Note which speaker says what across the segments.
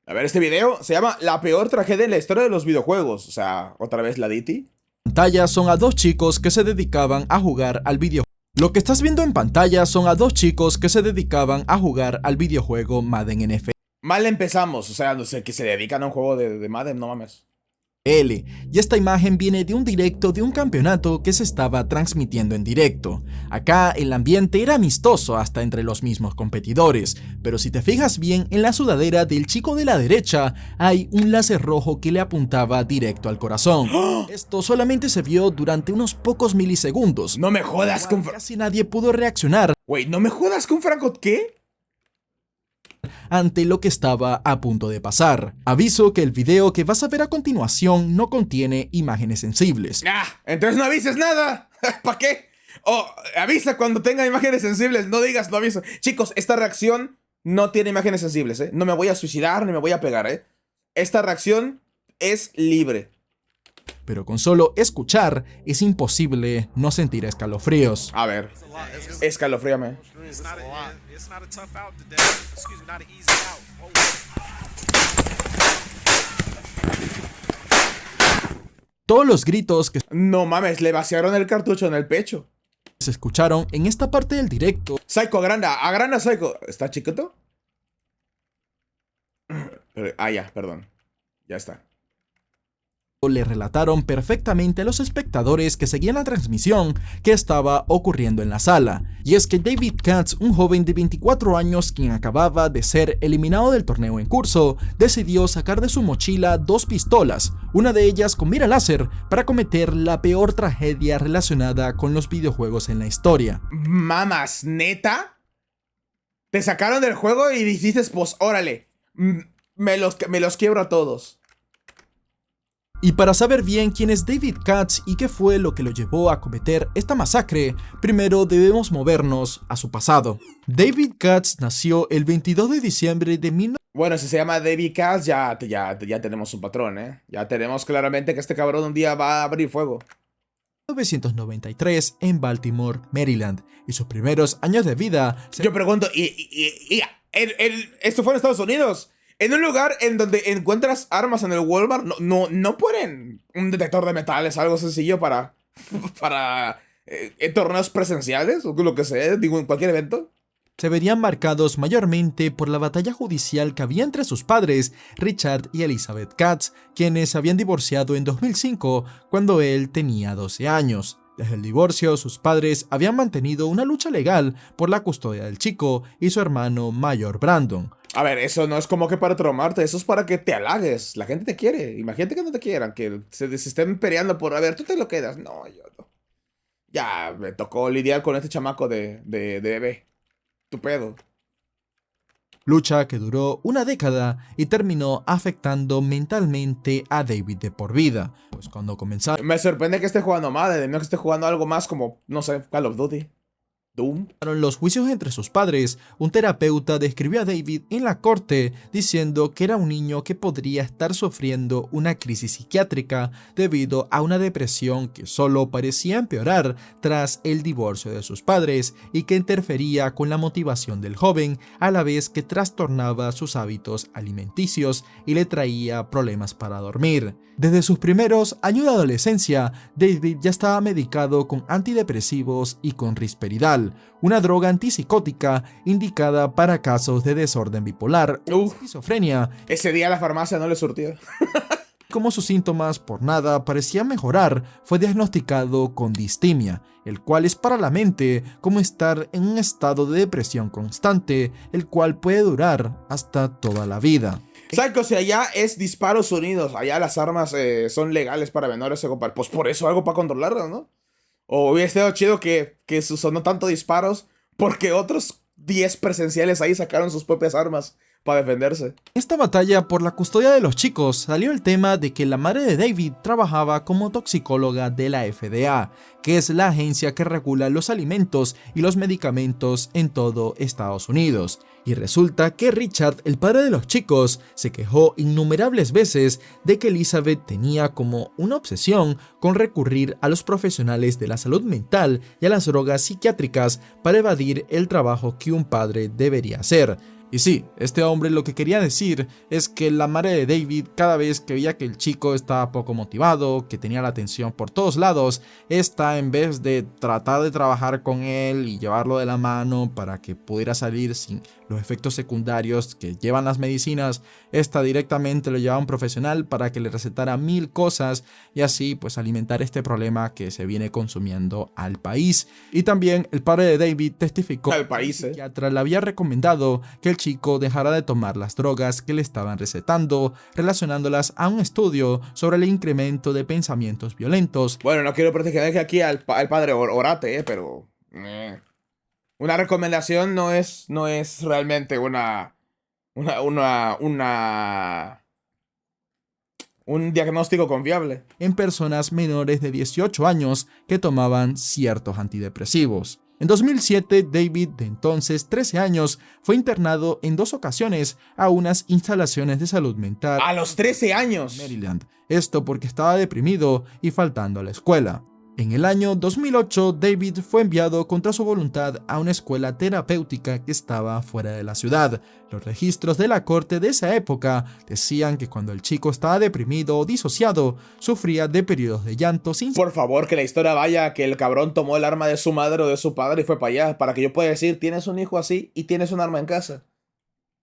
Speaker 1: A ver, este video se llama La peor tragedia en la historia de los videojuegos. O sea, otra vez la Diti.
Speaker 2: Pantalla son a dos chicos que se dedicaban a jugar al videojuego. Lo que estás viendo en pantalla son a dos chicos que se dedicaban a jugar al videojuego Madden NFL.
Speaker 1: Mal empezamos, o sea, no sé, que se dedican a un juego de Madden, no mames.
Speaker 2: Y esta imagen viene de un directo de un campeonato que se estaba transmitiendo en directo. Acá el ambiente era amistoso hasta entre los mismos competidores, pero si te fijas bien, en la sudadera del chico de la derecha hay un láser rojo que le apuntaba directo al corazón. Esto solamente se vio durante unos pocos milisegundos.
Speaker 1: No me jodas con...
Speaker 2: Casi nadie pudo reaccionar.
Speaker 1: Güey, no me jodas con Franco, ¿qué?
Speaker 2: Ante lo que estaba a punto de pasar. Aviso que el video que vas a ver a continuación no contiene imágenes sensibles.
Speaker 1: Entonces no avises nada. ¿Para qué? Avisa cuando tenga imágenes sensibles, no digas no aviso. Chicos, esta reacción no tiene imágenes sensibles, ¿eh? No me voy a suicidar ni me voy a pegar, ¿eh? Esta reacción es libre.
Speaker 2: Pero con solo escuchar es imposible no sentir escalofríos.
Speaker 1: A ver, escalofríame.
Speaker 2: Todos los gritos que
Speaker 1: No mames, le vaciaron el cartucho en el pecho.
Speaker 2: se escucharon en esta parte del directo
Speaker 1: Psycho, agranda Psycho. ¿Está chiquito? Ya, perdón. Ya está.
Speaker 2: le relataron perfectamente a los espectadores que seguían la transmisión qué estaba ocurriendo en la sala. Y es que David Katz, un joven de 24 años quien acababa de ser eliminado del torneo en curso, decidió sacar de su mochila dos pistolas, una de ellas con mira láser, para cometer la peor tragedia relacionada con los videojuegos en la historia.
Speaker 1: Mamas, ¿neta? Te sacaron del juego y dijiste, pues, órale, me los quiebro a todos.
Speaker 2: Y para saber bien quién es David Katz y qué fue lo que lo llevó a cometer esta masacre, primero debemos movernos a su pasado. David Katz nació el 22 de diciembre de 1993.
Speaker 1: Bueno, si se llama David Katz, ya tenemos un patrón, ¿eh? Ya tenemos claramente que este cabrón un día va a abrir fuego.
Speaker 2: 1993 en Baltimore, Maryland, y sus primeros años de vida...
Speaker 1: Yo pregunto, ¿esto fue en Estados Unidos? En un lugar en donde encuentras armas en el Walmart, no ponen un detector de metales, algo sencillo para torneos presenciales, o lo que sea, digo, en cualquier evento.
Speaker 2: Se verían marcados mayormente por la batalla judicial que había entre sus padres, Richard y Elizabeth Katz, quienes se habían divorciado en 2005 cuando él tenía 12 años. Desde el divorcio, sus padres habían mantenido una lucha legal por la custodia del chico y su hermano mayor Brandon.
Speaker 1: A ver, eso no es como que para traumarte, eso es para que te halagues. La gente te quiere. Imagínate que no te quieran, que se estén peleando por, a ver, tú te lo quedas. No, yo no. Ya me tocó lidiar con este chamaco de bebé. Tu pedo.
Speaker 2: Lucha que duró una década y terminó afectando mentalmente a David de por vida. Pues cuando comenzaron
Speaker 1: Me sorprende que esté jugando Madden, no que esté jugando algo más como, no sé, Call of Duty. Doom.
Speaker 2: los juicios entre sus padres, un terapeuta describió a David en la corte diciendo que era un niño que podría estar sufriendo una crisis psiquiátrica debido a una depresión que solo parecía empeorar tras el divorcio de sus padres y que interfería con la motivación del joven a la vez que trastornaba sus hábitos alimenticios y le traía problemas para dormir. Desde sus primeros años de adolescencia, David ya estaba medicado con antidepresivos y con risperidal, una droga antipsicótica indicada para casos de desorden bipolar o esquizofrenia.
Speaker 1: Ese día la farmacia no le surtió.
Speaker 2: Como sus síntomas por nada parecían mejorar, fue diagnosticado con distimia, el cual es para la mente como estar en un estado de depresión constante, el cual puede durar hasta toda la vida.
Speaker 1: Psycho, si allá es disparos unidos, allá las armas son legales para menores, pues por eso algo para controlarlas, ¿no? O hubiera estado chido que sonó tanto disparos porque otros 10 presenciales ahí sacaron sus propias armas para defenderse.
Speaker 2: En esta batalla por la custodia de los chicos salió el tema de que la madre de David trabajaba como toxicóloga de la FDA, que es la agencia que regula los alimentos y los medicamentos en todo Estados Unidos. Y resulta que Richard, el padre de los chicos, se quejó innumerables veces de que Elizabeth tenía como una obsesión con recurrir a los profesionales de la salud mental y a las drogas psiquiátricas para evadir el trabajo que un padre debería hacer. Y sí, este hombre lo que quería decir es que la madre de David, cada vez que veía que el chico estaba poco motivado, que tenía la atención por todos lados, esta, en vez de tratar de trabajar con él y llevarlo de la mano para que pudiera salir sin los efectos secundarios que llevan las medicinas, esta directamente lo llevaba a un profesional para que le recetara 1000 cosas y así pues alimentar este problema que se viene consumiendo al país. Y también el padre de David testificó
Speaker 1: al país,
Speaker 2: que el psiquiatra le había recomendado que el chico dejara de tomar las drogas que le estaban recetando, relacionándolas a un estudio sobre el incremento de pensamientos violentos.
Speaker 1: Bueno, no quiero proteger aquí al padre Orate, pero... Una recomendación no es realmente un diagnóstico confiable.
Speaker 2: En personas menores de 18 años que tomaban ciertos antidepresivos. En 2007, David, de entonces 13 años, fue internado en 2 ocasiones a unas instalaciones de salud mental.
Speaker 1: ¡A los 13 años!
Speaker 2: Maryland. Esto porque estaba deprimido y faltando a la escuela. En el año 2008, David fue enviado contra su voluntad a una escuela terapéutica que estaba fuera de la ciudad. Los registros de la corte de esa época decían que cuando el chico estaba deprimido o disociado, sufría de periodos de llanto sin...
Speaker 1: Por favor, que la historia vaya que el cabrón tomó el arma de su madre o de su padre y fue para allá, para que yo pueda decir, tienes un hijo así y tienes un arma en casa.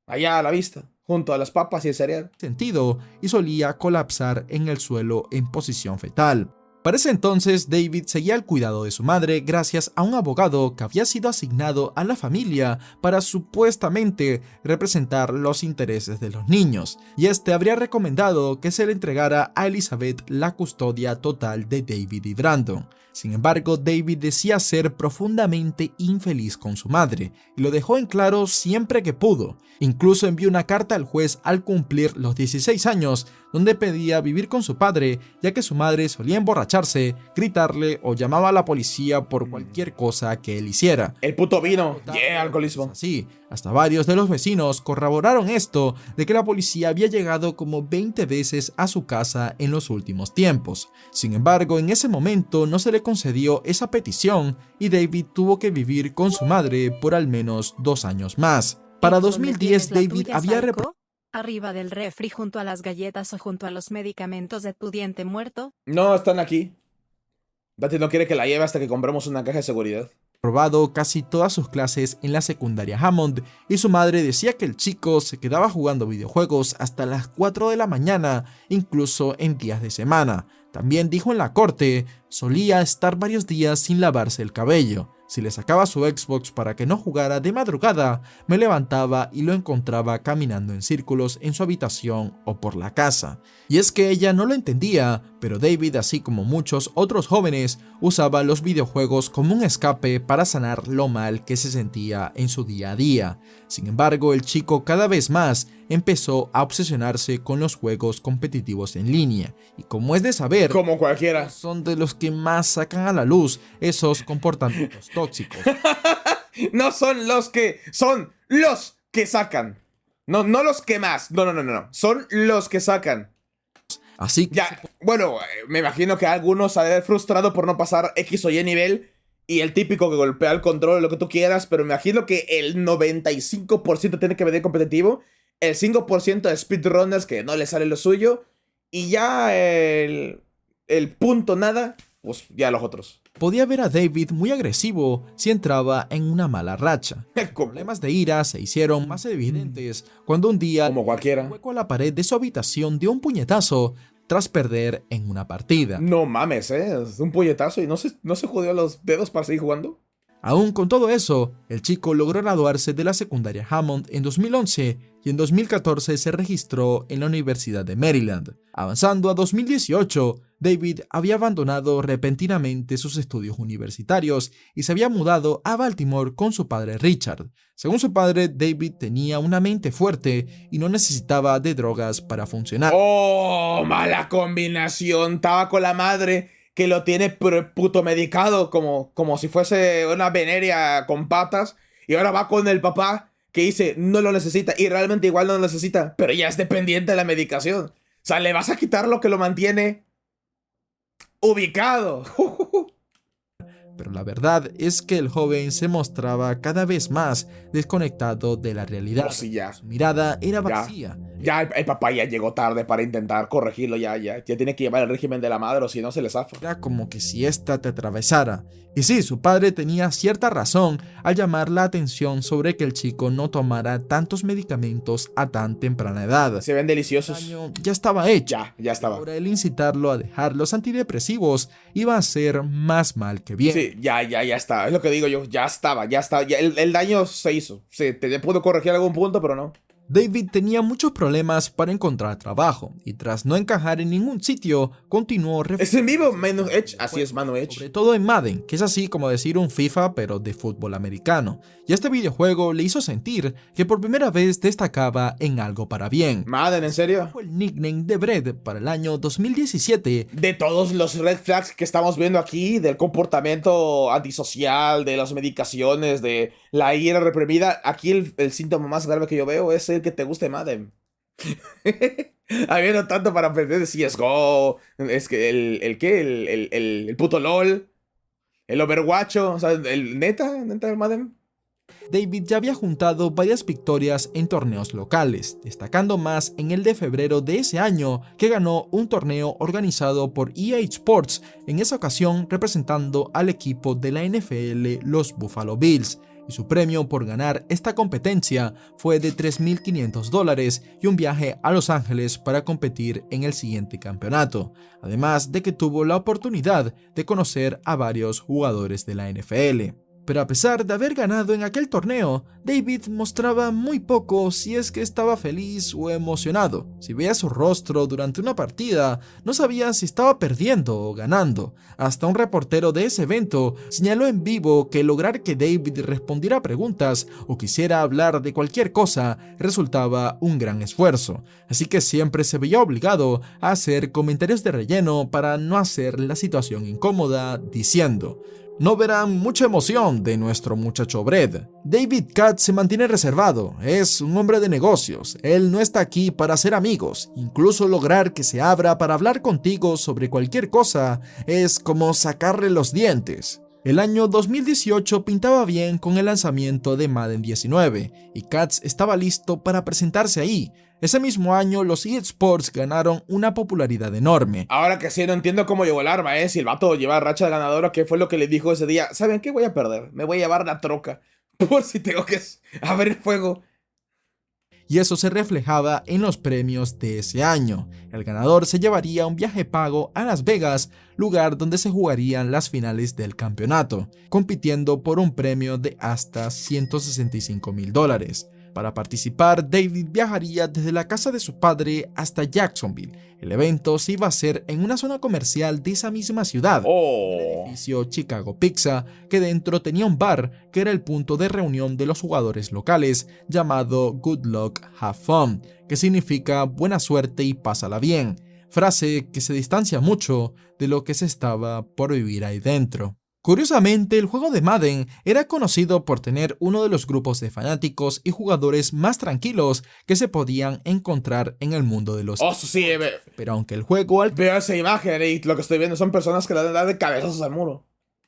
Speaker 1: Allá a la vista, junto a las papas y el cereal.
Speaker 2: Sentido, y solía colapsar en el suelo en posición fetal. Para ese entonces, David seguía al cuidado de su madre gracias a un abogado que había sido asignado a la familia para supuestamente representar los intereses de los niños, y este habría recomendado que se le entregara a Elizabeth la custodia total de David y Brandon. Sin embargo, David decía ser profundamente infeliz con su madre, y lo dejó en claro siempre que pudo. Incluso envió una carta al juez al cumplir los 16 años, donde pedía vivir con su padre, ya que su madre solía emborracharse, gritarle o llamaba a la policía por cualquier cosa que él hiciera.
Speaker 1: El puto vino, alcoholismo.
Speaker 2: Así, hasta varios de los vecinos corroboraron esto de que la policía había llegado como 20 veces a su casa en los últimos tiempos. Sin embargo, en ese momento no se le concedió esa petición y David tuvo que vivir con su madre por al menos 2 años más. Para 2010, David había
Speaker 3: arriba del refri junto a las galletas o junto a los medicamentos de tu diente muerto.
Speaker 1: No, están aquí. Dati no quiere que la lleve hasta que compremos una caja de seguridad.
Speaker 2: Probado casi todas sus clases en la secundaria Hammond y su madre decía que el chico se quedaba jugando videojuegos hasta las 4 de la mañana, incluso en días de semana. También dijo en la corte, solía estar varios días sin lavarse el cabello. Si le sacaba su Xbox para que no jugara de madrugada, me levantaba y lo encontraba caminando en círculos en su habitación o por la casa. Y es que ella no lo entendía, pero David, así como muchos otros jóvenes, usaba los videojuegos como un escape para sanar lo mal que se sentía en su día a día. Sin embargo, el chico cada vez más empezó a obsesionarse con los juegos competitivos en línea, y como es de saber,
Speaker 1: como cualquiera,
Speaker 2: son de los que más sacan a la luz esos comportamientos tóxicos.
Speaker 1: No son los que sacan. No los que más. No. Son los que sacan.
Speaker 2: Así que
Speaker 1: ya, bueno, me imagino que algunos se han de ver frustrado por no pasar X o Y nivel. Y el típico que golpea el control, lo que tú quieras. Pero me imagino que el 95% tiene que venir competitivo. El 5% de speedrunners que no le sale lo suyo. Y ya el punto nada, pues ya los otros.
Speaker 2: Podía ver a David muy agresivo si entraba en una mala racha. Los problemas de ira se hicieron más evidentes cuando un día,
Speaker 1: como cualquiera,
Speaker 2: el hueco a la pared de su habitación dio un puñetazo tras perder en una partida.
Speaker 1: No mames, un puñetazo y no se jodió los dedos para seguir jugando.
Speaker 2: Aún con todo eso, el chico logró graduarse de la secundaria Hammond en 2011 y en 2014 se registró en la Universidad de Maryland. Avanzando a 2018, David había abandonado repentinamente sus estudios universitarios y se había mudado a Baltimore con su padre Richard. Según su padre, David tenía una mente fuerte y no necesitaba de drogas para funcionar.
Speaker 1: ¡Oh, mala combinación! Estaba con la madre que lo tiene puto medicado como si fuese una veneria con patas. Y ahora va con el papá que dice no lo necesita y realmente igual no lo necesita, pero ya es dependiente de la medicación. O sea, le vas a quitar lo que lo mantiene ubicado.
Speaker 2: pero la verdad es que el joven se mostraba cada vez más desconectado de la realidad.
Speaker 1: Oh, sí, ya.
Speaker 2: Su mirada era
Speaker 1: Ya.
Speaker 2: vacía.
Speaker 1: Ya el papá ya llegó tarde para intentar corregirlo, ya tiene que llevar el régimen de la madre o si no se le zafa.
Speaker 2: Era como que si ésta te atravesara. Y sí, su padre tenía cierta razón al llamar la atención sobre que el chico no tomara tantos medicamentos a tan temprana edad.
Speaker 1: Se ven
Speaker 2: El
Speaker 1: deliciosos.
Speaker 2: daño ya estaba hecho.
Speaker 1: Ya estaba.
Speaker 2: Ahora el incitarlo a dejar los antidepresivos iba a hacer más mal que bien.
Speaker 1: Sí, ya está. Es lo que digo yo, ya estaba. Ya, el daño se hizo. Sí, te pudo corregir algún punto, pero no.
Speaker 2: David tenía muchos problemas para encontrar trabajo y tras no encajar en ningún sitio, continuó
Speaker 1: Es en vivo, Mano Edge. Así es, Mano Edge.
Speaker 2: sobre todo en Madden, que es así como decir un FIFA pero de fútbol americano. Y este videojuego le hizo sentir que por primera vez destacaba en algo para bien.
Speaker 1: Madden, ¿en serio?
Speaker 2: Fue el nickname de Brett para el año 2017.
Speaker 1: De todos los red flags que estamos viendo aquí, del comportamiento antisocial, de las medicaciones, de la ira reprimida, aquí el síntoma más grave que yo veo es el que te guste Madden. Habiendo tanto para aprender de CSGO, es que el puto LOL, el Overwatch, o sea, el neta el Madden.
Speaker 2: David ya había juntado varias victorias en torneos locales, destacando más en el de febrero de ese año, que ganó un torneo organizado por EA Sports, en esa ocasión representando al equipo de la NFL, los Buffalo Bills. Y su premio por ganar esta competencia fue de $3.500 y un viaje a Los Ángeles para competir en el siguiente campeonato, además de que tuvo la oportunidad de conocer a varios jugadores de la NFL. Pero a pesar de haber ganado en aquel torneo, David mostraba muy poco si es que estaba feliz o emocionado. Si veía su rostro durante una partida, no sabía si estaba perdiendo o ganando. Hasta un reportero de ese evento señaló en vivo que lograr que David respondiera preguntas o quisiera hablar de cualquier cosa resultaba un gran esfuerzo. Así que siempre se veía obligado a hacer comentarios de relleno para no hacer la situación incómoda, diciendo: "No verán mucha emoción de nuestro muchacho Brett. David Katz se mantiene reservado, es un hombre de negocios, él no está aquí para hacer amigos, incluso lograr que se abra para hablar contigo sobre cualquier cosa es como sacarle los dientes". El año 2018 pintaba bien con el lanzamiento de Madden 19 y Katz estaba listo para presentarse ahí. Ese mismo año los eSports ganaron una popularidad enorme.
Speaker 1: Ahora que sí, no entiendo cómo llegó el arma, si el vato lleva racha de ganadora, ¿qué fue lo que le dijo ese día? ¿Saben qué? Voy a perder, me voy a llevar la troca, por si tengo que abrir fuego.
Speaker 2: Y eso se reflejaba en los premios de ese año. El ganador se llevaría un viaje pago a Las Vegas, lugar donde se jugarían las finales del campeonato, compitiendo por un premio de hasta $165,000. Para participar, David viajaría desde la casa de su padre hasta Jacksonville. El evento se iba a hacer en una zona comercial de esa misma ciudad, el edificio Chicago Pizza, que dentro tenía un bar que era el punto de reunión de los jugadores locales, llamado Good Luck, Have Fun, que significa buena suerte y pásala bien, frase que se distancia mucho de lo que se estaba por vivir ahí dentro. Curiosamente, el juego de Madden era conocido por tener uno de los grupos de fanáticos y jugadores más tranquilos que se podían encontrar en el mundo de los...
Speaker 1: Sí,
Speaker 2: Pero aunque el juego
Speaker 1: veo esa imagen y lo que estoy viendo son personas que le dan de cabezazos al muro.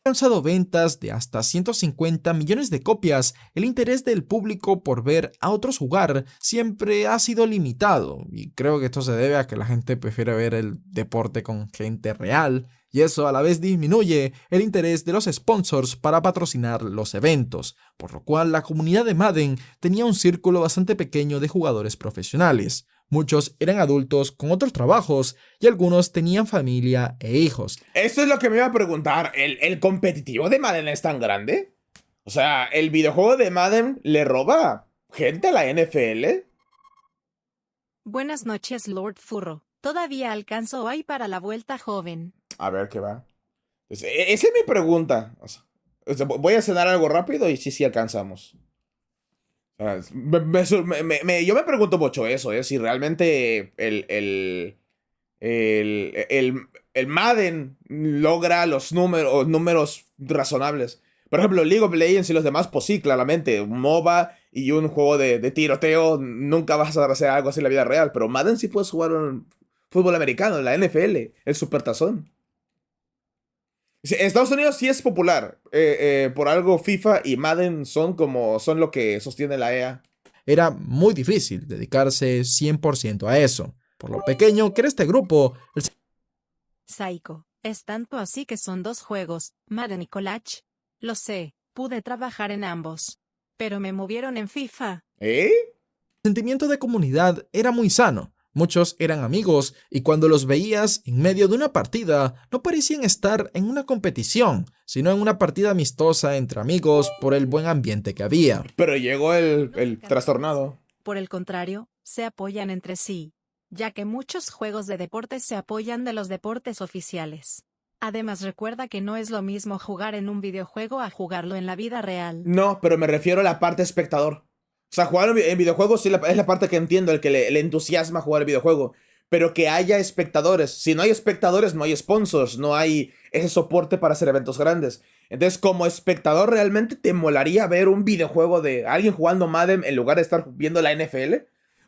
Speaker 2: ha alcanzado ventas de hasta 150 millones de copias, el interés del público por ver a otros jugar siempre ha sido limitado, y creo que esto se debe a que la gente prefiere ver el deporte con gente real, y eso a la vez disminuye el interés de los sponsors para patrocinar los eventos, por lo cual la comunidad de Madden tenía un círculo bastante pequeño de jugadores profesionales. Muchos eran adultos con otros trabajos y algunos tenían familia e hijos.
Speaker 1: Eso es lo que me iba a preguntar. ¿El competitivo de Madden es tan grande? O sea, ¿el videojuego de Madden le roba gente a la NFL?
Speaker 3: Buenas noches, Lord Furro. Todavía alcanzo hoy para la vuelta joven.
Speaker 1: A ver qué va. Esa es mi pregunta. O sea, voy a cenar algo rápido y sí alcanzamos. O sea, yo me pregunto mucho eso, si realmente el Madden logra los números razonables. Por ejemplo, League of Legends y los demás, pues sí, claramente. Un MOBA y un juego de tiroteo, nunca vas a hacer algo así en la vida real. Pero Madden sí puedes jugar un fútbol americano, la NFL, el supertazón. Sí, en Estados Unidos sí es popular. Por algo FIFA y Madden son lo que sostiene la EA.
Speaker 2: Era muy difícil dedicarse 100% a eso. Por lo pequeño que era este grupo, el
Speaker 3: Psycho, es tanto así que son dos juegos, Madden y Collage. Lo sé, pude trabajar en ambos. Pero me movieron en FIFA.
Speaker 1: ¿Eh?
Speaker 2: sentimiento de comunidad era muy sano. Muchos eran amigos y cuando los veías en medio de una partida, no parecían estar en una competición, sino en una partida amistosa entre amigos por el buen ambiente que había.
Speaker 1: Pero llegó el trastornado.
Speaker 3: Por el contrario, se apoyan entre sí, ya que muchos juegos de deportes se apoyan de los deportes oficiales. Además, recuerda que no es lo mismo jugar en un videojuego a jugarlo en la vida real.
Speaker 1: No, pero me refiero a la parte espectador. O sea, jugar en videojuegos sí es la parte que entiendo, el que le entusiasma jugar el videojuego. Pero que haya espectadores. Si no hay espectadores, no hay sponsors, no hay ese soporte para hacer eventos grandes. Entonces, como espectador, ¿realmente te molaría ver un videojuego de alguien jugando Madden en lugar de estar viendo la NFL?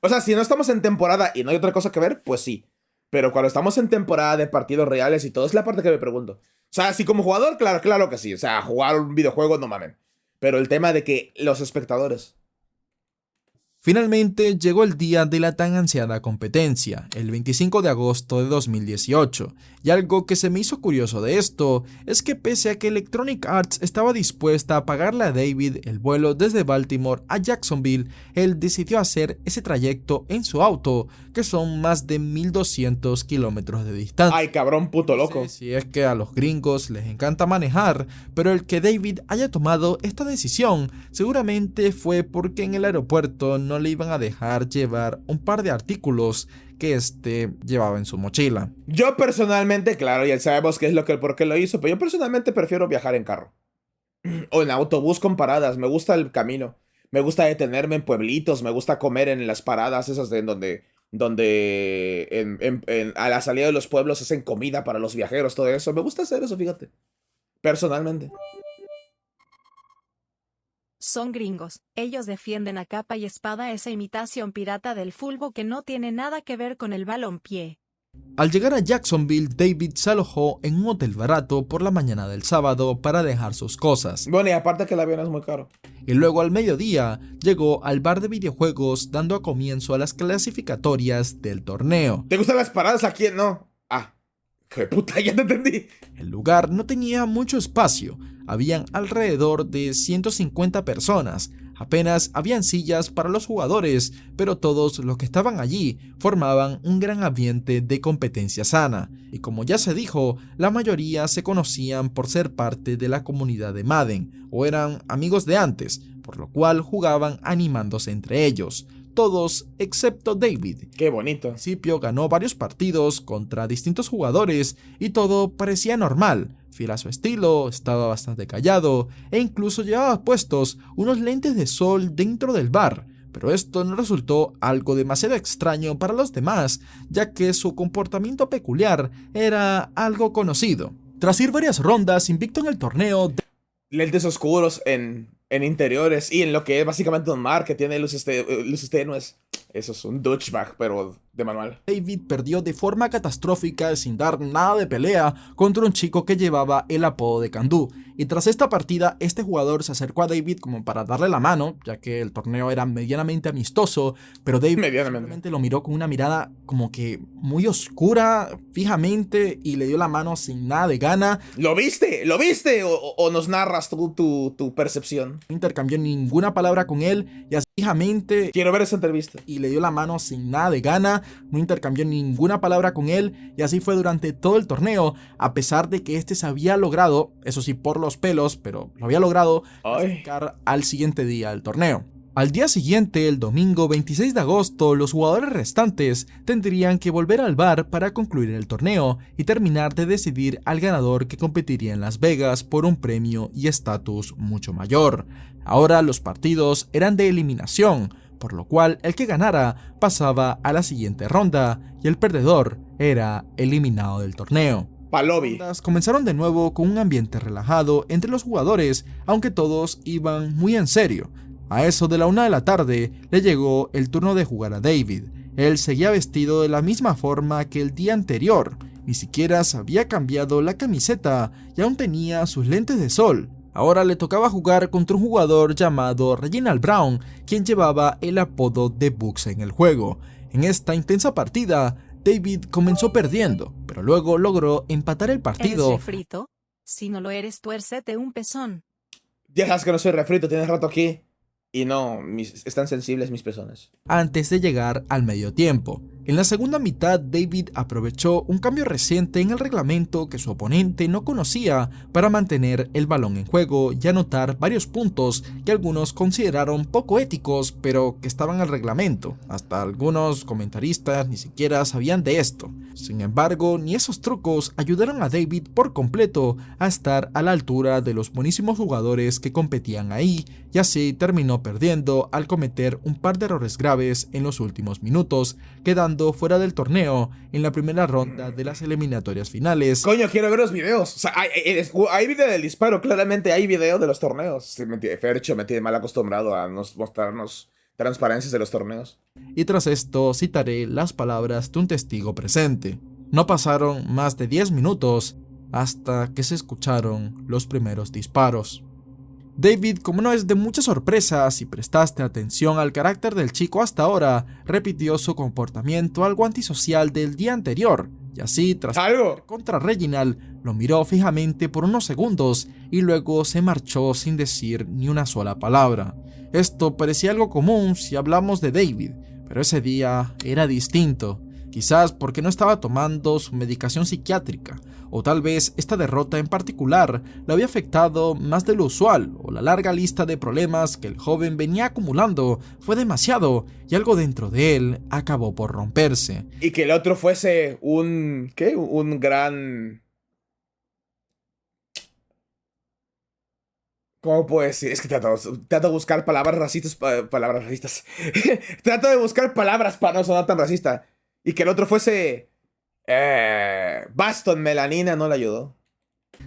Speaker 1: O sea, si no estamos en temporada y no hay otra cosa que ver, pues sí. Pero cuando estamos en temporada de partidos reales y todo, es la parte que me pregunto. O sea, si como jugador, claro que sí. O sea, jugar un videojuego, no mamen. Pero el tema de que los espectadores...
Speaker 2: Finalmente llegó el día de la tan ansiada competencia, el 25 de agosto de 2018, y algo que se me hizo curioso de esto es que pese a que Electronic Arts estaba dispuesta a pagarle a David el vuelo desde Baltimore a Jacksonville, él decidió hacer ese trayecto en su auto, que son más de 1200 kilómetros de distancia.
Speaker 1: Ay, cabrón, puto
Speaker 2: No
Speaker 1: loco.
Speaker 2: sé si es que a los gringos les encanta manejar, pero el que David haya tomado esta decisión seguramente fue porque en el aeropuerto no le iban a dejar llevar un par de artículos que llevaba en su mochila.
Speaker 1: Yo personalmente, claro, ya sabemos qué es por qué lo hizo, pero yo personalmente prefiero viajar en carro. O en autobús con paradas, me gusta el camino. Me gusta detenerme en pueblitos, me gusta comer en las paradas esas de a la salida de los pueblos hacen comida para los viajeros, todo eso. Me gusta hacer eso, fíjate. Personalmente.
Speaker 3: Son gringos, ellos defienden a capa y espada esa imitación pirata del fútbol que no tiene nada que ver con el balompié.
Speaker 2: Al llegar a Jacksonville, David se alojó en un hotel barato por la mañana del sábado para dejar sus cosas.
Speaker 1: Bueno, y aparte que el avión es muy caro.
Speaker 2: Y luego al mediodía llegó al bar de videojuegos dando comienzo a las clasificatorias del torneo.
Speaker 1: ¿Te gustan las paradas aquí? No. Ah, qué puta, ya te entendí.
Speaker 2: El lugar no tenía mucho espacio, habían alrededor de 150 personas, apenas habían sillas para los jugadores, pero todos los que estaban allí formaban un gran ambiente de competencia sana, y como ya se dijo, la mayoría se conocían por ser parte de la comunidad de Madden, o eran amigos de antes, por lo cual jugaban animándose entre ellos. Todos excepto David.
Speaker 1: Qué bonito.
Speaker 2: Al principio ganó varios partidos contra distintos jugadores y todo parecía normal. Fiel a su estilo, estaba bastante callado e incluso llevaba puestos unos lentes de sol dentro del bar. Pero esto no resultó algo demasiado extraño para los demás, ya que su comportamiento peculiar era algo conocido. Tras ir varias rondas invicto en el torneo,
Speaker 1: Lentes oscuros en interiores y en lo que es básicamente un mar que tiene luces tenues. Eso es un douchebag, pero de manual.
Speaker 2: David perdió de forma catastrófica sin dar nada de pelea contra un chico que llevaba el apodo de Candú. Y tras esta partida, este jugador se acercó a David como para darle la mano, ya que el torneo era medianamente amistoso, pero David simplemente lo miró con una mirada como que muy oscura, fijamente, y le dio la mano sin nada de gana.
Speaker 1: ¿Lo viste? ¿Lo viste? ¿O nos narras tu percepción?
Speaker 2: No intercambió ninguna palabra con él, y así fijamente...
Speaker 1: Quiero ver esa entrevista.
Speaker 2: Y le dio la mano sin nada de gana, no intercambió ninguna palabra con él, y así fue durante todo el torneo, a pesar de que se había logrado, eso sí por los pelos, pero lo había logrado, clasificar al siguiente día del torneo. Al día siguiente, el domingo 26 de agosto, los jugadores restantes tendrían que volver al bar para concluir el torneo y terminar de decidir al ganador que competiría en Las Vegas por un premio y estatus mucho mayor. Ahora los partidos eran de eliminación, por lo cual el que ganara pasaba a la siguiente ronda y el perdedor era eliminado del torneo.
Speaker 1: Palobi.
Speaker 2: Las comenzaron de nuevo con un ambiente relajado entre los jugadores, aunque todos iban muy en serio. A eso de la 1 de la tarde le llegó el turno de jugar a David. Él seguía vestido de la misma forma que el día anterior, Ni siquiera se había cambiado la camiseta y aún tenía sus lentes de sol. Ahora le tocaba jugar contra un jugador llamado Reginald Brown, quien llevaba el apodo de Bugs en el juego. En esta intensa partida, David comenzó perdiendo, pero luego logró empatar el partido.
Speaker 3: ¿Eres refrito? Si no lo eres, tuércete un pezón.
Speaker 1: Ya sabes que no soy refrito, tienes rato aquí. Y no, están sensibles mis pezones.
Speaker 2: Antes de llegar al medio tiempo. En la segunda mitad, David aprovechó un cambio reciente en el reglamento que su oponente no conocía para mantener el balón en juego y anotar varios puntos que algunos consideraron poco éticos, pero que estaban al reglamento. Hasta algunos comentaristas ni siquiera sabían de esto. Sin embargo, ni esos trucos ayudaron a David por completo a estar a la altura de los buenísimos jugadores que competían ahí, y así terminó perdiendo al cometer un par de errores graves en los últimos minutos, quedando fuera del torneo en la primera ronda de las eliminatorias finales.
Speaker 1: Coño, quiero ver los videos. O sea, hay video del disparo, claramente hay video de los torneos. Fercho me tiene mal acostumbrado a mostrarnos transparencias de los torneos.
Speaker 2: Y tras esto citaré las palabras de un testigo presente. No pasaron más de 10 minutos hasta que se escucharon los primeros disparos. David, como no es de mucha sorpresa si prestaste atención al carácter del chico hasta ahora, repitió su comportamiento algo antisocial del día anterior, y así, tras
Speaker 1: ¿Algo?
Speaker 2: contra Reginald, lo miró fijamente por unos segundos y luego se marchó sin decir ni una sola palabra. Esto parecía algo común si hablamos de David, pero ese día era distinto. Quizás porque no estaba tomando su medicación psiquiátrica, o tal vez esta derrota en particular le había afectado más de lo usual, o la larga lista de problemas que el joven venía acumulando fue demasiado y algo dentro de él acabó por romperse.
Speaker 1: Y que el otro fuese un... ¿qué? Un gran... ¿Cómo puedo decir? Es que trato de buscar palabras racistas. Palabras racistas. Trato de buscar palabras para no sonar tan racista. Y que el otro fuese... Baston Melanina no le ayudó.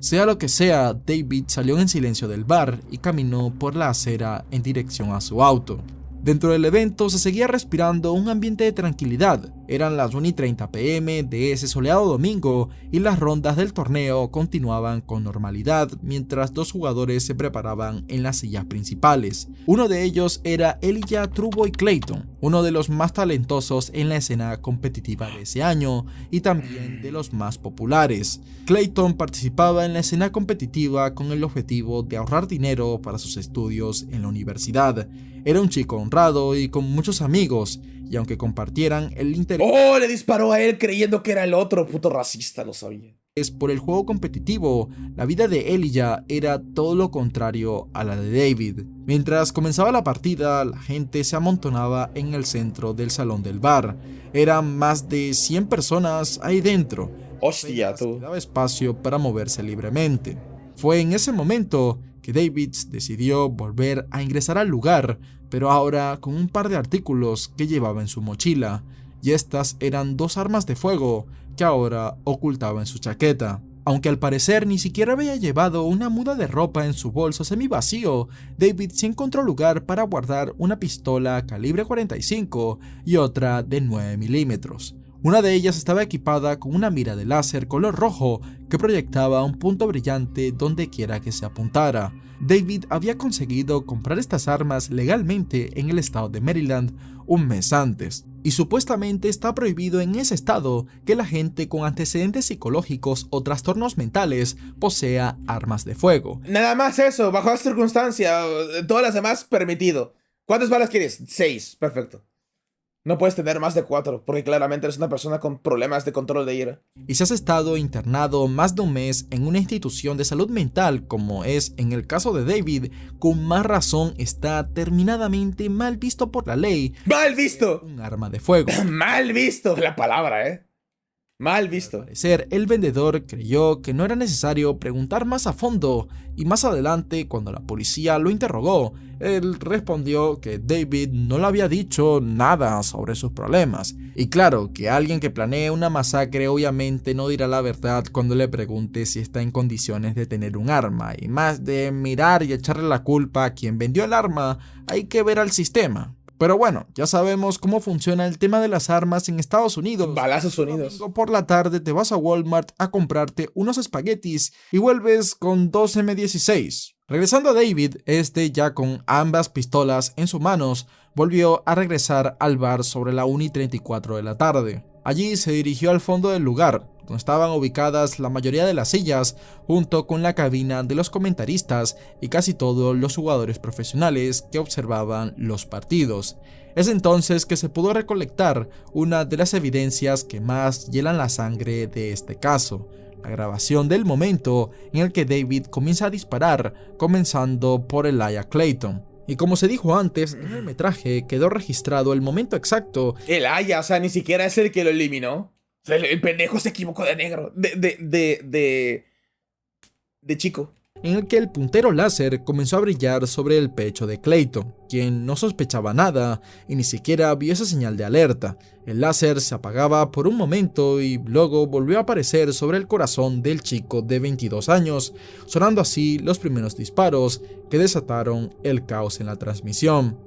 Speaker 2: Sea lo que sea, David salió en silencio del bar y caminó por la acera en dirección a su auto. Dentro del evento se seguía respirando un ambiente de tranquilidad. Eran las 1:30 p.m. de ese soleado domingo y las rondas del torneo continuaban con normalidad mientras dos jugadores se preparaban en las sillas principales. Uno de ellos era Elijah Truboy Clayton, uno de los más talentosos en la escena competitiva de ese año y también de los más populares. Clayton participaba en la escena competitiva con el objetivo de ahorrar dinero para sus estudios en la universidad. Era un chico honrado y con muchos amigos, y aunque compartieran el interés
Speaker 1: ¡Oh! Le disparó a él creyendo que era el otro. Puto racista, lo sabía.
Speaker 2: por el juego competitivo, la vida de Elijah era todo lo contrario a la de David. Mientras comenzaba la partida, la gente se amontonaba en el centro del salón del bar. Eran más de 100 personas ahí dentro.
Speaker 1: Hostia, tú.
Speaker 2: Daba espacio para moverse libremente. Fue en ese momento que David decidió volver a ingresar al lugar, pero ahora con un par de artículos que llevaba en su mochila, y estas eran 2 armas de fuego que ahora ocultaba en su chaqueta. Aunque al parecer ni siquiera había llevado una muda de ropa en su bolso semivacío, David sí encontró lugar para guardar una pistola calibre 45 y otra de 9 milímetros. Una de ellas estaba equipada con una mira de láser color rojo que proyectaba un punto brillante donde quiera que se apuntara. David había conseguido comprar estas armas legalmente en el estado de Maryland un mes antes, y supuestamente está prohibido en ese estado que la gente con antecedentes psicológicos o trastornos mentales posea armas de fuego.
Speaker 1: Nada más eso, bajo las circunstancias, todas las demás permitido. ¿Cuántas balas quieres? 6, perfecto. No puedes tener más de 4, porque claramente eres una persona con problemas de control de ira.
Speaker 2: Y si has estado internado más de un mes en una institución de salud mental, como es en el caso de David, con más razón está terminadamente mal visto por la ley.
Speaker 1: ¡Mal visto!
Speaker 2: Un arma de fuego.
Speaker 1: Mal visto, la palabra, Mal visto.
Speaker 2: Al parecer, el vendedor creyó que no era necesario preguntar más a fondo, y más adelante, cuando la policía lo interrogó, él respondió que David no le había dicho nada sobre sus problemas. Y claro, que alguien que planee una masacre obviamente no dirá la verdad cuando le pregunte si está en condiciones de tener un arma, y más de mirar y echarle la culpa a quien vendió el arma, hay que ver al sistema. Pero bueno, ya sabemos cómo funciona el tema de las armas en Estados Unidos.
Speaker 1: Balazos unidos.
Speaker 2: Domingo por la tarde te vas a Walmart a comprarte unos espaguetis y vuelves con 2 M16. Regresando a David, ya con ambas pistolas en sus manos, volvió a regresar al bar sobre la 1:34 de la tarde. Allí se dirigió al fondo del lugar, donde estaban ubicadas la mayoría de las sillas, junto con la cabina de los comentaristas y casi todos los jugadores profesionales que observaban los partidos. Es entonces que se pudo recolectar una de las evidencias que más hielan la sangre de este caso: la grabación del momento en el que David comienza a disparar, comenzando por Elijah Clayton. Y como se dijo antes, en el metraje quedó registrado el momento exacto.
Speaker 1: Elijah, o sea, ni siquiera es el que lo eliminó. O sea, el pendejo se equivocó de negro. De chico.
Speaker 2: En el que el puntero láser comenzó a brillar sobre el pecho de Clayton, quien no sospechaba nada y ni siquiera vio esa señal de alerta. El láser se apagaba por un momento y luego volvió a aparecer sobre el corazón del chico de 22 años, sonando así los primeros disparos que desataron el caos en la transmisión.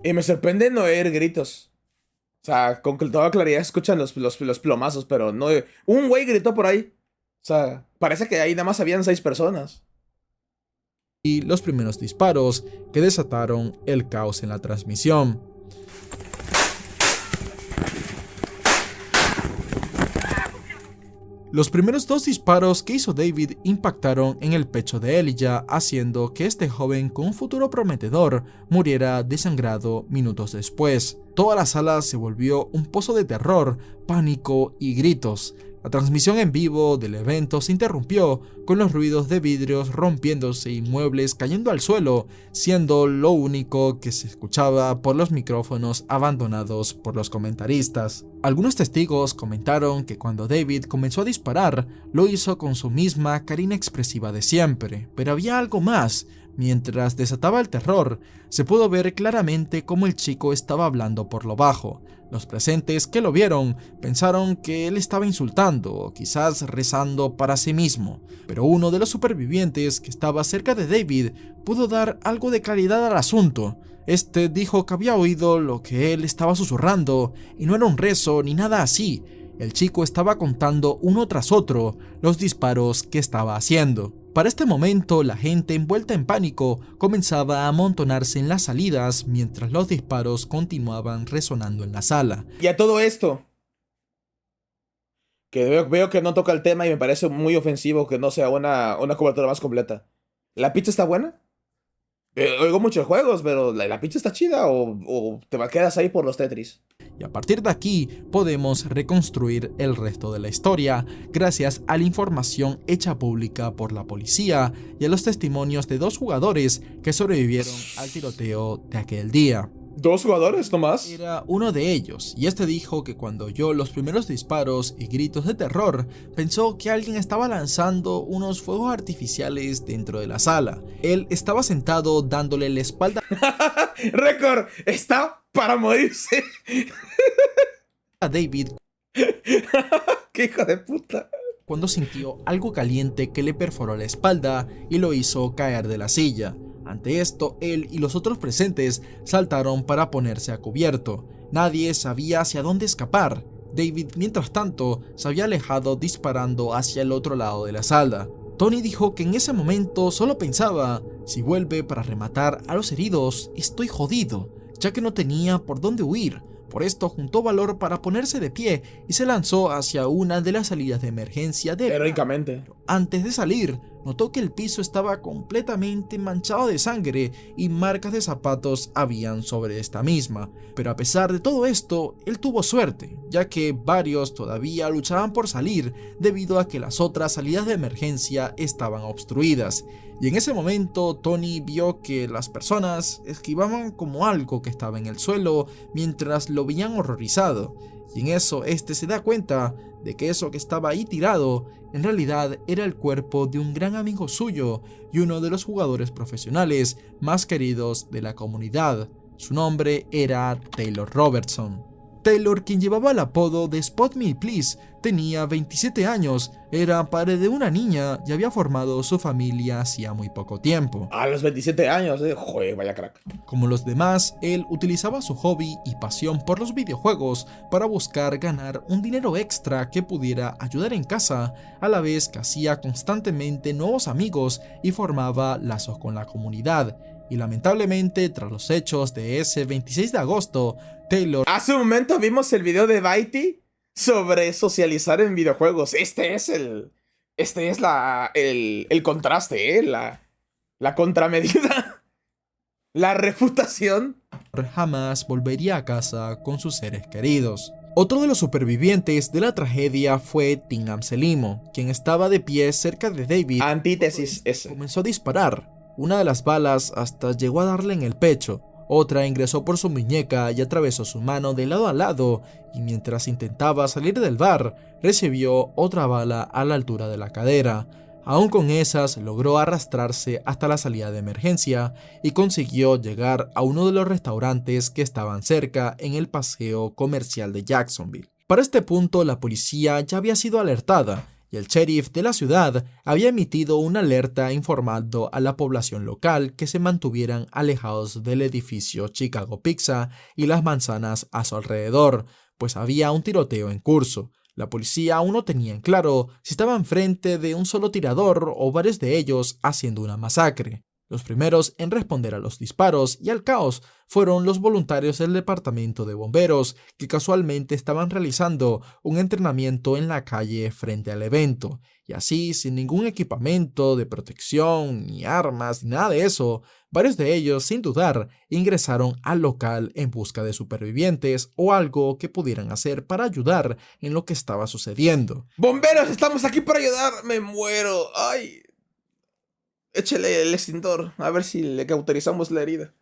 Speaker 1: Y me sorprende no oír gritos. O sea, con toda claridad escuchan los plomazos, pero no. Un güey gritó por ahí. O sea, parece que ahí nada más habían 6 personas.
Speaker 2: Y los primeros disparos que desataron el caos en la transmisión. Los primeros 2 disparos que hizo David impactaron en el pecho de Elijah, haciendo que este joven con un futuro prometedor muriera desangrado minutos después. Toda la sala se volvió un pozo de terror, pánico y gritos. La transmisión en vivo del evento se interrumpió con los ruidos de vidrios rompiéndose y muebles cayendo al suelo, siendo lo único que se escuchaba por los micrófonos abandonados por los comentaristas. Algunos testigos comentaron que cuando David comenzó a disparar, lo hizo con su misma carina expresiva de siempre, pero había algo más. Mientras desataba el terror, se pudo ver claramente cómo el chico estaba hablando por lo bajo. Los presentes que lo vieron pensaron que él estaba insultando o quizás rezando para sí mismo, pero uno de los supervivientes que estaba cerca de David pudo dar algo de claridad al asunto. Este dijo que había oído lo que él estaba susurrando y no era un rezo ni nada así. El chico estaba contando uno tras otro los disparos que estaba haciendo. Para este momento, la gente envuelta en pánico comenzaba a amontonarse en las salidas mientras los disparos continuaban resonando en la sala.
Speaker 1: Y a todo esto, que veo que no toca el tema y me parece muy ofensivo que no sea una cobertura más completa. ¿La pizza está buena? Oigo muchos juegos, pero ¿la pizza está chida o te quedas ahí por los Tetris?
Speaker 2: Y a partir de aquí podemos reconstruir el resto de la historia gracias a la información hecha pública por la policía y a los testimonios de 2 jugadores que sobrevivieron al tiroteo de aquel día.
Speaker 1: ¿2 jugadores nomás?
Speaker 2: Era uno de ellos, y este dijo que cuando oyó los primeros disparos y gritos de terror, pensó que alguien estaba lanzando unos fuegos artificiales dentro de la sala. Él estaba sentado dándole la espalda
Speaker 1: ¡Récord! ¡Está para morirse!
Speaker 2: a David
Speaker 1: ¡Qué hijo de puta!
Speaker 2: Cuando sintió algo caliente que le perforó la espalda y lo hizo caer de la silla. Ante esto, él y los otros presentes saltaron para ponerse a cubierto. Nadie sabía hacia dónde escapar. David, mientras tanto, se había alejado disparando hacia el otro lado de la sala. Tony dijo que en ese momento solo pensaba: si vuelve para rematar a los heridos, estoy jodido, ya que no tenía por dónde huir. Por esto juntó valor para ponerse de pie y se lanzó hacia una de las salidas de emergencia de
Speaker 1: heroicamente.
Speaker 2: Antes de salir, notó que el piso estaba completamente manchado de sangre y marcas de zapatos habían sobre esta misma. Pero a pesar de todo esto, él tuvo suerte, ya que varios todavía luchaban por salir debido a que las otras salidas de emergencia estaban obstruidas. Y en ese momento Tony vio que las personas esquivaban como algo que estaba en el suelo mientras lo veían horrorizado. Y en eso se da cuenta de que eso que estaba ahí tirado en realidad era el cuerpo de un gran amigo suyo y uno de los jugadores profesionales más queridos de la comunidad. Su nombre era Taylor Robertson. Taylor, quien llevaba el apodo de Spot Me Please, tenía 27 años, era padre de una niña y había formado su familia hacía muy poco tiempo.
Speaker 1: A los 27 años, joder, vaya crack.
Speaker 2: Como los demás, él utilizaba su hobby y pasión por los videojuegos para buscar ganar un dinero extra que pudiera ayudar en casa, a la vez que hacía constantemente nuevos amigos y formaba lazos con la comunidad. Y lamentablemente, tras los hechos de ese 26 de agosto, Taylor...
Speaker 1: Hace un momento vimos el video de Bitey sobre socializar en videojuegos. Este es el contraste, la contramedida, la refutación.
Speaker 2: Jamás volvería a casa con sus seres queridos. Otro de los supervivientes de la tragedia fue Tim Anselmo, quien estaba de pie cerca de David.
Speaker 1: Antítesis ese.
Speaker 2: Comenzó a disparar. Una de las balas hasta llegó a darle en el pecho, otra ingresó por su muñeca y atravesó su mano de lado a lado, y mientras intentaba salir del bar, recibió otra bala a la altura de la cadera. Aún con esas, logró arrastrarse hasta la salida de emergencia y consiguió llegar a uno de los restaurantes que estaban cerca en el paseo comercial de Jacksonville. Para este punto, la policía ya había sido alertada, y el sheriff de la ciudad había emitido una alerta informando a la población local que se mantuvieran alejados del edificio Chicago Pizza y las manzanas a su alrededor, pues había un tiroteo en curso. La policía aún no tenía en claro si estaba enfrente de un solo tirador o varios de ellos haciendo una masacre. Los primeros en responder a los disparos y al caos fueron los voluntarios del departamento de bomberos, que casualmente estaban realizando un entrenamiento en la calle frente al evento, y así, sin ningún equipamiento de protección, ni armas, ni nada de eso, varios de ellos, sin dudar, ingresaron al local en busca de supervivientes o algo que pudieran hacer para ayudar en lo que estaba sucediendo.
Speaker 1: ¡Bomberos, estamos aquí para ayudar! ¡Me muero! ¡Ay! Échale el extintor, a ver si le cauterizamos la herida.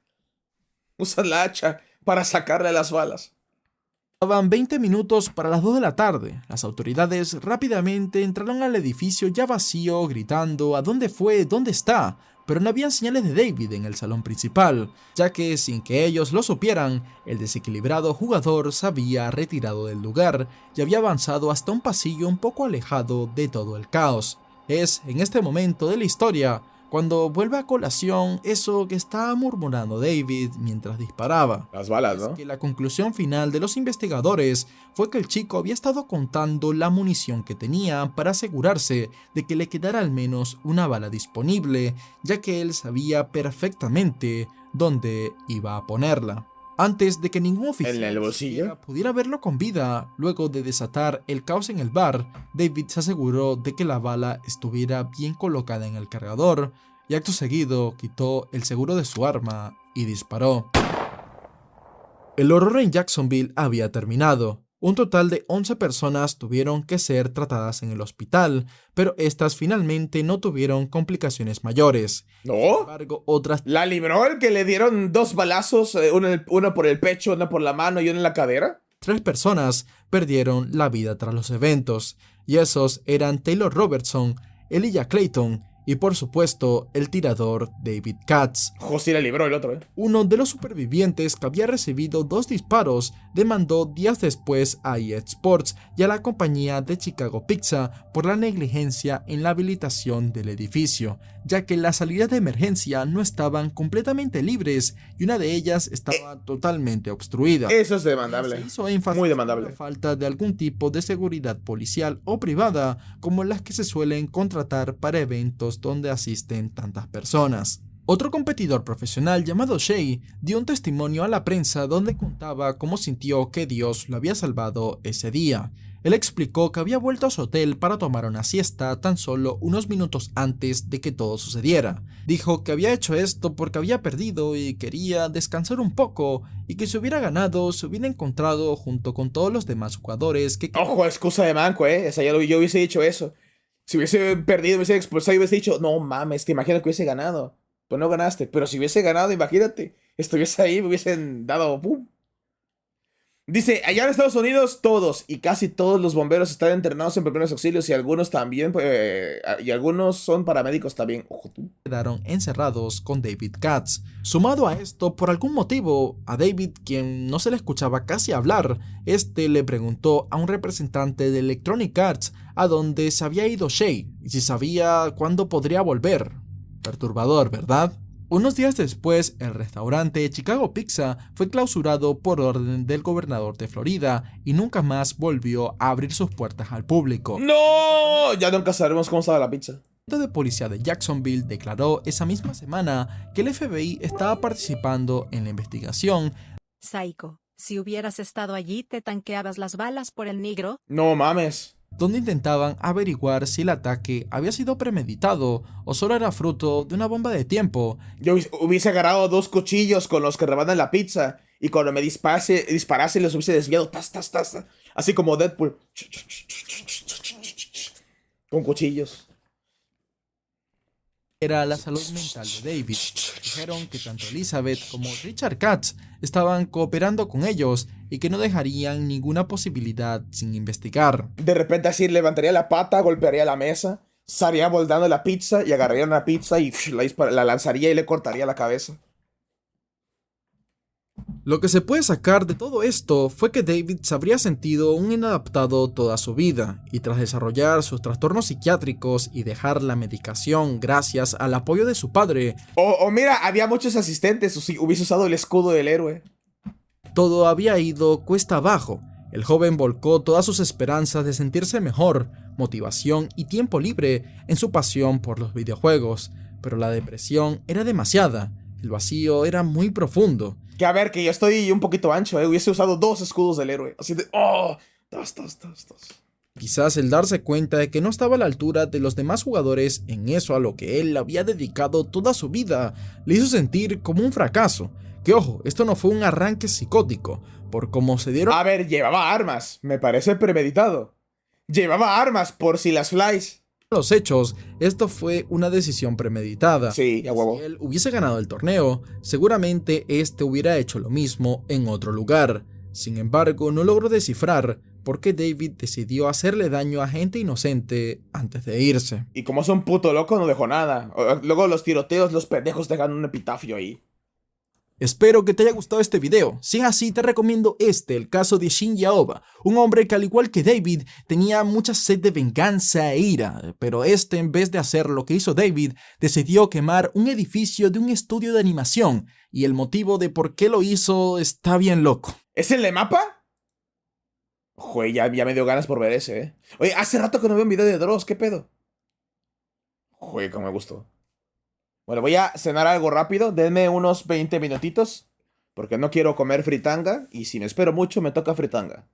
Speaker 1: Usa la hacha para sacarle las balas.
Speaker 2: Faltaban 20 minutos para las 2 de la tarde. Las autoridades rápidamente entraron al edificio ya vacío, gritando ¿a dónde fue? ¿Dónde está? Pero no habían señales de David en el salón principal, ya que sin que ellos lo supieran, el desequilibrado jugador se había retirado del lugar y había avanzado hasta un pasillo un poco alejado de todo el caos. Es en este momento de la historia cuando vuelve a colación eso que estaba murmurando David mientras disparaba.
Speaker 1: Las balas, ¿no?
Speaker 2: Que la conclusión final de los investigadores fue que el chico había estado contando la munición que tenía para asegurarse de que le quedara al menos una bala disponible, ya que él sabía perfectamente dónde iba a ponerla. Antes de que ningún oficial
Speaker 1: ¿En el bolsillo?
Speaker 2: pudiera verlo con vida, luego de desatar el caos en el bar, David se aseguró de que la bala estuviera bien colocada en el cargador y acto seguido quitó el seguro de su arma y disparó. El horror en Jacksonville había terminado. Un total de 11 personas tuvieron que ser tratadas en el hospital, pero estas finalmente no tuvieron complicaciones mayores.
Speaker 1: ¿No?
Speaker 2: Sin embargo, otras...
Speaker 1: ¿La libró el que le dieron 2 balazos? Uno por el pecho, uno por la mano y uno en la cadera.
Speaker 2: 3 personas perdieron la vida tras los eventos, y esos eran Taylor Robertson, Elijah Clayton y por supuesto el tirador David Katz.
Speaker 1: José la libró el otro,
Speaker 2: Uno de los supervivientes, que había recibido 2 disparos, demandó días después a EA Sports y a la compañía de Chicago Pizza por la negligencia en la habilitación del edificio, ya que las salidas de emergencia no estaban completamente libres y una de ellas estaba totalmente obstruida.
Speaker 1: Eso es demandable.
Speaker 2: Se hizo énfasis
Speaker 1: Muy
Speaker 2: en
Speaker 1: demandable.
Speaker 2: la falta de algún tipo de seguridad policial o privada, como las que se suelen contratar para eventos donde asisten tantas personas. Otro competidor profesional llamado Shay dio un testimonio a la prensa donde contaba cómo sintió que Dios lo había salvado ese día. Él explicó que había vuelto a su hotel para tomar una siesta tan solo unos minutos antes de que todo sucediera. Dijo que había hecho esto porque había perdido y quería descansar un poco, y que si hubiera ganado se hubiera encontrado junto con todos los demás jugadores que...
Speaker 1: Ojo, excusa de manco, O sea, yo hubiese dicho eso. Si hubiese perdido, hubiese expulsado y hubiese dicho, no mames, te imaginas que hubiese ganado. Pues no ganaste, pero si hubiese ganado, imagínate, estuviese ahí, me hubiesen dado pum. Dice, allá en Estados Unidos todos y casi todos los bomberos están entrenados en primeros auxilios y algunos también, y algunos son paramédicos también. Ojo tú.
Speaker 2: Quedaron encerrados con David Katz. Sumado a esto, por algún motivo, a David, quien no se le escuchaba casi hablar, le preguntó a un representante de Electronic Arts a dónde se había ido Shay y si sabía cuándo podría volver. Perturbador, ¿verdad? Unos días después, el restaurante Chicago Pizza fue clausurado por orden del gobernador de Florida y nunca más volvió a abrir sus puertas al público.
Speaker 1: ¡No! Ya nunca sabremos cómo estaba la pizza.
Speaker 2: El de policía de Jacksonville declaró esa misma semana que el FBI estaba participando en la investigación.
Speaker 3: Psycho, si hubieras estado allí te tanqueabas las balas por el negro.
Speaker 1: No mames.
Speaker 2: Donde intentaban averiguar si el ataque había sido premeditado o solo era fruto de una bomba de tiempo.
Speaker 1: Yo hubiese agarrado 2 cuchillos con los que rebanan la pizza y cuando me disparase los hubiese desviado. Tas, tas, tas, tas. Así como Deadpool. Con cuchillos.
Speaker 2: Era la salud mental de David. Dijeron que tanto Elizabeth como Richard Katz estaban cooperando con ellos y que no dejarían ninguna posibilidad sin investigar.
Speaker 1: De repente así levantaría la pata, golpearía la mesa, estaría volteando la pizza y agarraría una pizza y la lanzaría y le cortaría la cabeza.
Speaker 2: Lo que se puede sacar de todo esto fue que David se habría sentido un inadaptado toda su vida, y tras desarrollar sus trastornos psiquiátricos y dejar la medicación gracias al apoyo de su padre,
Speaker 1: O mira, había muchos asistentes, o si hubiese usado el escudo del héroe.
Speaker 2: todo había ido cuesta abajo. El joven volcó todas sus esperanzas de sentirse mejor, motivación y tiempo libre en su pasión por los videojuegos, pero la depresión era demasiada, el vacío era muy profundo.
Speaker 1: Que a ver, que yo estoy un poquito ancho, hubiese usado 2 escudos del héroe. Así de, oh, tas.
Speaker 2: Quizás el darse cuenta de que no estaba a la altura de los demás jugadores en eso a lo que él había dedicado toda su vida, le hizo sentir como un fracaso. Que ojo, esto no fue un arranque psicótico, por cómo se dieron
Speaker 1: A ver, llevaba armas, me parece premeditado. Llevaba armas por si las flies.
Speaker 2: los hechos, esto fue una decisión premeditada.
Speaker 1: Sí, a huevo.
Speaker 2: Si él hubiese ganado el torneo, seguramente hubiera hecho lo mismo en otro lugar. Sin embargo, no logró descifrar por qué David decidió hacerle daño a gente inocente antes de irse.
Speaker 1: Y como es un puto loco, no dejó nada. Luego los tiroteos, los pendejos dejan un epitafio ahí.
Speaker 2: Espero que te haya gustado este video. Si es así, te recomiendo el caso de Shinji Aoba, un hombre que al igual que David tenía mucha sed de venganza e ira, pero en vez de hacer lo que hizo David, decidió quemar un edificio de un estudio de animación, y el motivo de por qué lo hizo está bien loco.
Speaker 1: ¿Es el de mapa? Joder, ya me dio ganas por ver ese, Oye, hace rato que no veo un video de Dross, ¿qué pedo? Joder, cómo me gustó. Bueno, voy a cenar algo rápido, denme unos 20 minutitos, porque no quiero comer fritanga, y si me espero mucho me toca fritanga.